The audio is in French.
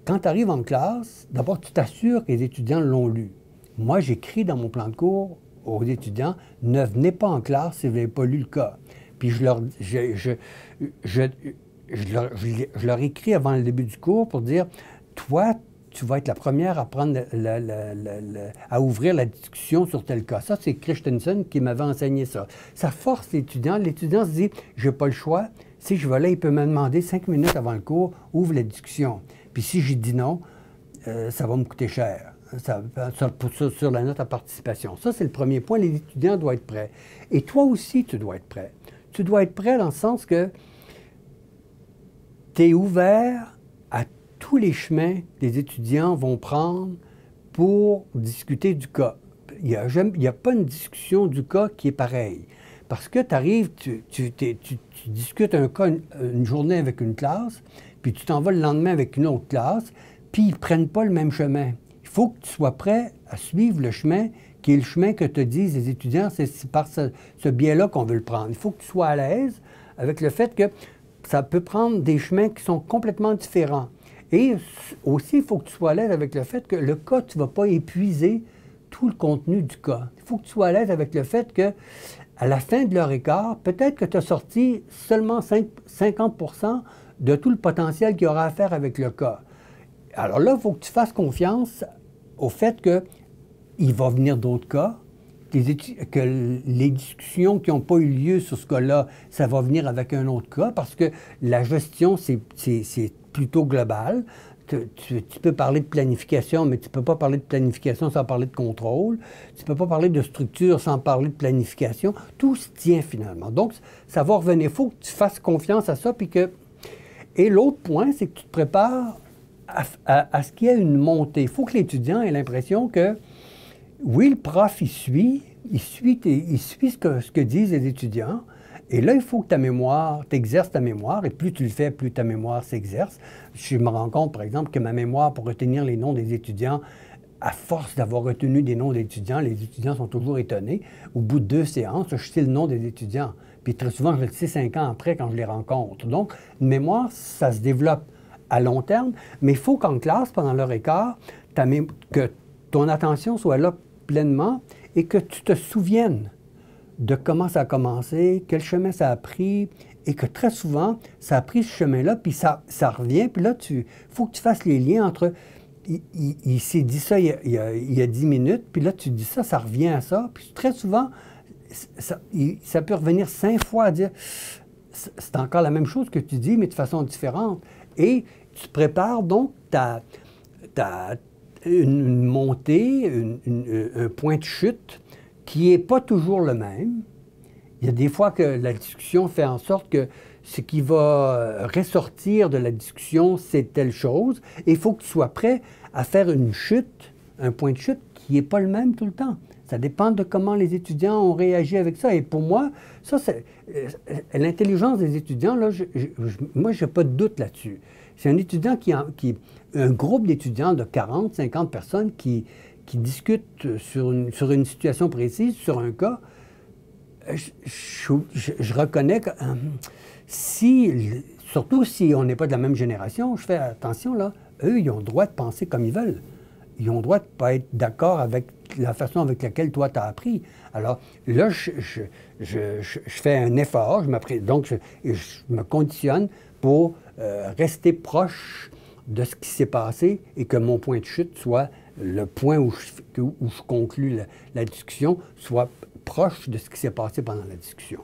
quand tu arrives en classe, d'abord, tu t'assures que les étudiants l'ont lu. Moi, j'écris dans mon plan de cours aux étudiants, ne venez pas en classe si vous n'avez pas lu le cas. Puis je leur écris avant le début du cours pour dire, toi, tu vas être la première à prendre à ouvrir la discussion sur tel cas. Ça, c'est Christensen qui m'avait enseigné ça. Ça force l'étudiant. L'étudiant se dit, je n'ai pas le choix. Si je vais là, il peut me demander 5 minutes avant le cours, ouvre la discussion. Puis si j'ai dit non, ça va me coûter cher. Sur la note à participation. Ça, c'est le premier point. Les étudiants doivent être prêts. Et toi aussi, tu dois être prêt. Tu dois être prêt dans le sens que tu es ouvert à tous les chemins que les étudiants vont prendre pour discuter du cas. Il n'y a pas une discussion du cas qui est pareille. Parce que tu arrives, tu discutes un cas une journée avec une classe, puis tu t'en vas le lendemain avec une autre classe, puis ils ne prennent pas le même chemin. Il faut que tu sois prêt à suivre le chemin qui est le chemin que te disent les étudiants, c'est par ce biais-là qu'on veut le prendre. Il faut que tu sois à l'aise avec le fait que ça peut prendre des chemins qui sont complètement différents. Et aussi, il faut que tu sois à l'aise avec le fait que le cas, tu ne vas pas épuiser tout le contenu du cas. Il faut que tu sois à l'aise avec le fait que à la fin de leur écart, peut-être que tu as sorti seulement 50 % de tout le potentiel qu'il y aura à faire avec le cas. Alors là, il faut que tu fasses confiance au fait qu'il va venir d'autres cas, que les discussions qui n'ont pas eu lieu sur ce cas-là, ça va venir avec un autre cas, parce que la gestion, c'est plutôt global. Tu peux parler de planification, mais tu ne peux pas parler de planification sans parler de contrôle. Tu ne peux pas parler de structure sans parler de planification. Tout se tient finalement. Donc, ça va revenir. Il faut que tu fasses confiance à ça. Et l'autre point, c'est que tu te prépares à ce qu'il y ait une montée. Il faut que l'étudiant ait l'impression que, oui, le prof, il suit ce que disent les étudiants. Et là, il faut que ta mémoire, tu exerces ta mémoire, et plus tu le fais, plus ta mémoire s'exerce. Je me rends compte, par exemple, que ma mémoire pour retenir les noms des étudiants, à force d'avoir retenu des noms d'étudiants, les étudiants sont toujours étonnés. Au bout de 2 séances, je sais le nom des étudiants. Puis très souvent, je le sais 5 ans après quand je les rencontre. Donc, une mémoire, ça se développe à long terme, mais il faut qu'en classe, pendant leur écart, que ton attention soit là pleinement et que tu te souviennes de comment ça a commencé, quel chemin ça a pris, et que très souvent, ça a pris ce chemin-là, puis ça revient, puis là, il faut que tu fasses les liens entre il s'est dit ça il y a 10 minutes, puis là, tu dis ça, ça revient à ça, puis très souvent, ça peut revenir 5 fois à dire c'est encore la même chose que tu dis, mais de façon différente. Et tu prépares donc une montée, un point de chute qui n'est pas toujours le même. Il y a des fois que la discussion fait en sorte que ce qui va ressortir de la discussion, c'est telle chose. Et il faut que tu sois prêt à faire une chute, un point de chute qui n'est pas le même tout le temps. Ça dépend de comment les étudiants ont réagi avec ça. Et pour moi, ça, c'est l'intelligence des étudiants, là, moi, je n'ai pas de doute là-dessus. C'est un étudiant un groupe d'étudiants de 40, 50 personnes qui discutent sur une situation précise, sur un cas. Je reconnais que surtout si on n'est pas de la même génération, je fais attention, là, eux, ils ont le droit de penser comme ils veulent. Ils ont le droit de ne pas être d'accord avec la façon avec laquelle toi, tu as appris. Alors là, je fais un effort, donc je me conditionne pour rester proche de ce qui s'est passé et que mon point de chute soit le point où je conclue la discussion, soit proche de ce qui s'est passé pendant la discussion.